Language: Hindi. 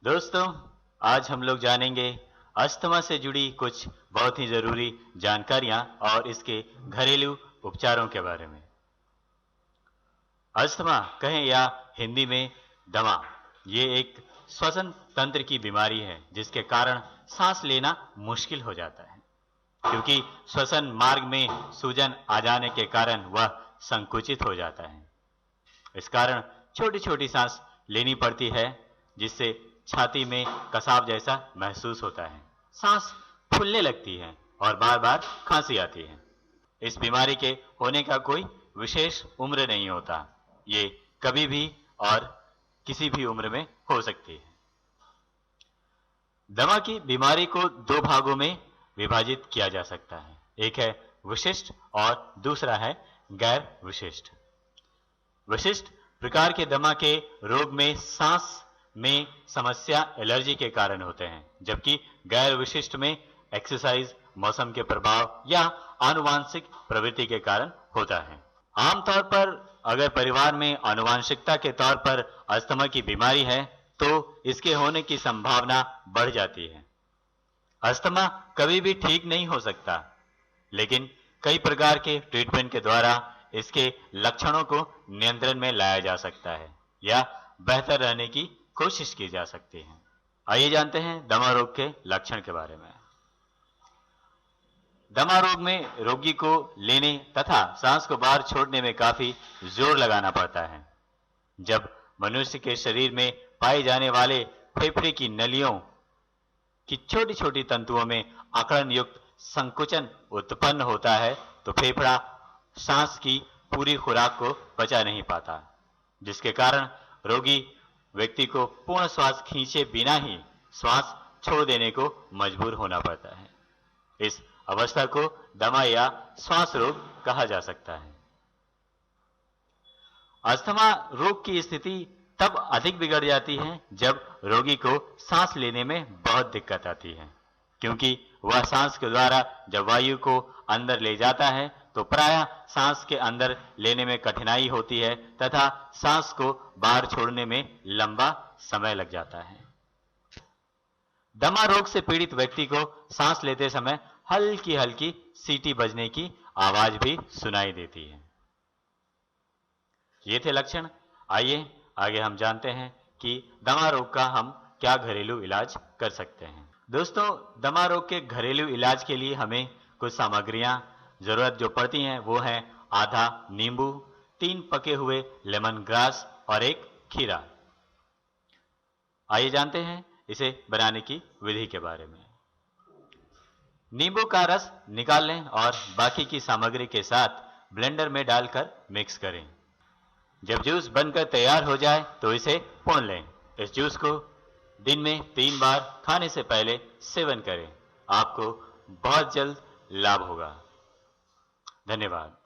दोस्तों, आज हम लोग जानेंगे अस्थमा से जुड़ी कुछ बहुत ही जरूरी जानकारियां और इसके घरेलू उपचारों के बारे में। अस्थमा कहें या हिंदी में दमा, ये एक श्वसन तंत्र की बीमारी है जिसके कारण सांस लेना मुश्किल हो जाता है, क्योंकि श्वसन मार्ग में सूजन आ जाने के कारण वह संकुचित हो जाता है। इस कारण छोटी छोटी सांस लेनी पड़ती है, जिससे छाती में कसाव जैसा महसूस होता है, सांस फूलने लगती है और बार बार खांसी आती है। इस बीमारी के होने का कोई विशेष उम्र नहीं होता, ये कभी भी और किसी भी उम्र में हो सकती है। दमा की बीमारी को दो भागों में विभाजित किया जा सकता है, एक है विशिष्ट और दूसरा है गैर विशिष्ट। विशिष्ट प्रकार के दमा के रोग में सांस में समस्या एलर्जी के कारण होते हैं, जबकि गैर विशिष्ट में एक्सरसाइज, मौसम के प्रभाव या आनुवांशिक प्रवृत्ति के कारण होता है। आमतौर पर अगर परिवार में आनुवांशिकता के तौर पर अस्थमा की बीमारी है तो इसके होने की संभावना बढ़ जाती है। अस्थमा कभी भी ठीक नहीं हो सकता, लेकिन कई प्रकार के ट्रीटमेंट के द्वारा इसके लक्षणों को नियंत्रण में लाया जा सकता है या बेहतर रहने की कोशिश की जा सकती है। आइए जानते हैं दमा रोग के लक्षण के बारे में। दमा रोग में रोगी को लेने तथा सांस को बाहर छोड़ने में काफी जोर लगाना पड़ता है। जब मनुष्य के शरीर में पाए जाने वाले फेफड़े की नलियों की छोटी छोटी तंतुओं में अकड़न युक्त संकुचन उत्पन्न होता है तो फेफड़ा सांस की पूरी खुराक को पचा नहीं पाता, जिसके कारण रोगी व्यक्ति को पूर्ण श्वास खींचे बिना ही श्वास छोड़ देने को मजबूर होना पड़ता है। इस अवस्था को दमा या श्वास रोग कहा जा सकता है। अस्थमा रोग की स्थिति तब अधिक बिगड़ जाती है जब रोगी को सांस लेने में बहुत दिक्कत आती है, क्योंकि वह सांस के द्वारा जब वायु को अंदर ले जाता है तो प्रायः सांस के अंदर लेने में कठिनाई होती है तथा सांस को बाहर छोड़ने में लंबा समय लग जाता है। दमा रोग से पीड़ित व्यक्ति को सांस लेते समय हल्की हल्की सीटी बजने की आवाज भी सुनाई देती है। ये थे लक्षण। आइए आगे हम जानते हैं कि दमा रोग का हम क्या घरेलू इलाज कर सकते हैं। दोस्तों, दमा रोग के घरेलू इलाज के लिए हमें कुछ सामग्रियां जरूरत जो पड़ती हैं वो है आधा नींबू, 3 पके हुए लेमन ग्रास और 1 खीरा। आइए जानते हैं इसे बनाने की विधि के बारे में। नींबू का रस निकाल लें और बाकी की सामग्री के साथ ब्लेंडर में डालकर मिक्स करें। जब जूस बनकर तैयार हो जाए तो इसे पोंछ लें। इस जूस को दिन में 3 बार खाने से पहले सेवन करें। आपको बहुत जल्द लाभ होगा। धन्यवाद।